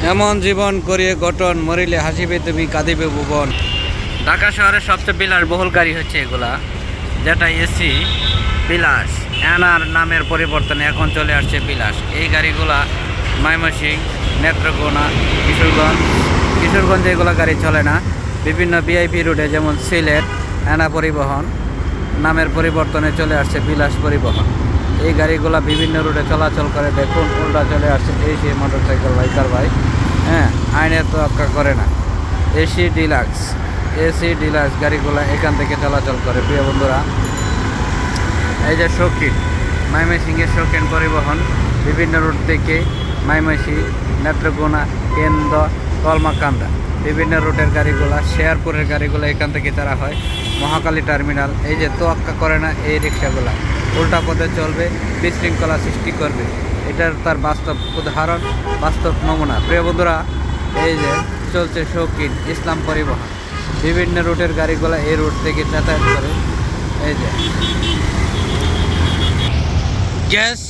এমন জীবন করিয়ে গঠন, মরিলে হাসিবে তুমি কাঁদিবে ভুবন। ঢাকা শহরের সবচেয়ে বিলাসবহুল গাড়ি হচ্ছে এগুলা, যেটা এসি বিলাস। এনার নামের পরিবর্তনে এখন চলে আসছে বিলাস। এই গাড়িগুলা ময়মনসিংহ, নেত্রকোনা, কিশোরগঞ্জে এগুলো গাড়ি চলে না। বিভিন্ন ভিআইপি রুটে যেমন সিলেট, এনা পরিবহন নামের পরিবর্তনে চলে আসছে বিলাস পরিবহন। এই গাড়িগুলা বিভিন্ন রুটে চলাচল করে। দেখুন উল্টা চলে আসছে এসি মোটরসাইকেল বাইকার ভাই, হ্যাঁ, আইনের তোয়াক্কা করে না। এসি ডিলাক্স গাড়িগুলা এখান থেকে চলাচল করে। প্রিয় বন্ধুরা, এই যে শৌখিন ময়মনসিংহের শৌখিন পরিবহন বিভিন্ন রুট থেকে ময়মনসিংহ, নেত্রকোনা, কেন্দ্র, কলমাকান্দা বিভিন্ন রুটের গাড়িগুলা, শেয়ারপুরের গাড়িগুলো এখান থেকে তারা হয়। মহাকালী টার্মিনাল, এই যে তোয়াক্কা করে না এই রিক্সাগুলা, উল্টা পথে চলবে, বিশৃঙ্খলা সৃষ্টি করবে। এটার তার বাস্তব উদাহরণ, বাস্তব নমুনা। প্রিয় বন্ধুরা, এই যে চলছে শৌখিন ইসলাম পরিবহন, বিভিন্ন রুটের গাড়িগুলো এই রুট থেকে যাতায়াত করে। এই যে গ্যাস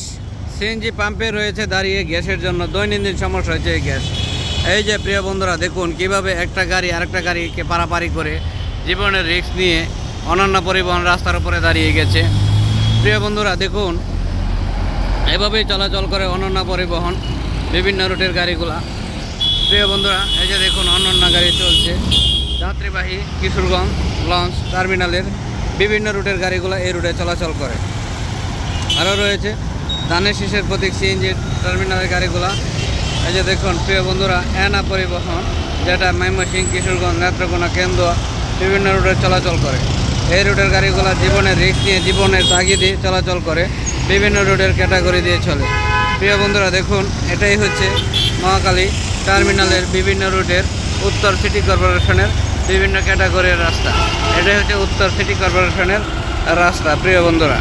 সিএনজি পাম্পে রয়েছে দাঁড়িয়ে গ্যাসের জন্য দৈনন্দিন সমস্যা হয়েছে এই গ্যাস। এই যে প্রিয় বন্ধুরা, দেখুন কিভাবে একটা গাড়ি আরেকটা গাড়িকে পারাপারি করে জীবনের রিস্ক নিয়ে অনন্য পরিবহন রাস্তার উপরে দাঁড়িয়ে গেছে। প্রিয় বন্ধুরা, দেখুন এভাবেই চলাচল করে অনন্য পরিবহন বিভিন্ন রুটের গাড়িগুলা। প্রিয় বন্ধুরা, এই যে দেখুন অনন্য গাড়ি চলছে, যাত্রীবাহী কিশোরগঞ্জ লঞ্চ টার্মিনালের বিভিন্ন রুটের গাড়িগুলো এই রুটে চলাচল করে। আরও রয়েছে ধানের শীষের প্রতীক সিএনজি টার্মিনালের গাড়িগুলা। এই যে দেখুন প্রিয় বন্ধুরা, এনা পরিবহন, যেটা ময়মনসিংহ, কিশোরগঞ্জ, নেত্রকোনা, কেন্দ্র বিভিন্ন রুটে চলাচল করে। এই রুটের গাড়িগুলো জীবনের রিস্ক নিয়ে, জীবনের তাগিদে চলাচল করে, বিভিন্ন রুটের ক্যাটাগরি দিয়ে চলে। প্রিয় বন্ধুরা, দেখুন এটাই হচ্ছে মহাকালী টার্মিনালের বিভিন্ন রুটের উত্তর সিটি কর্পোরেশনের বিভিন্ন ক্যাটাগরির রাস্তা। এটাই হচ্ছে উত্তর সিটি কর্পোরেশনের রাস্তা। প্রিয় বন্ধুরা।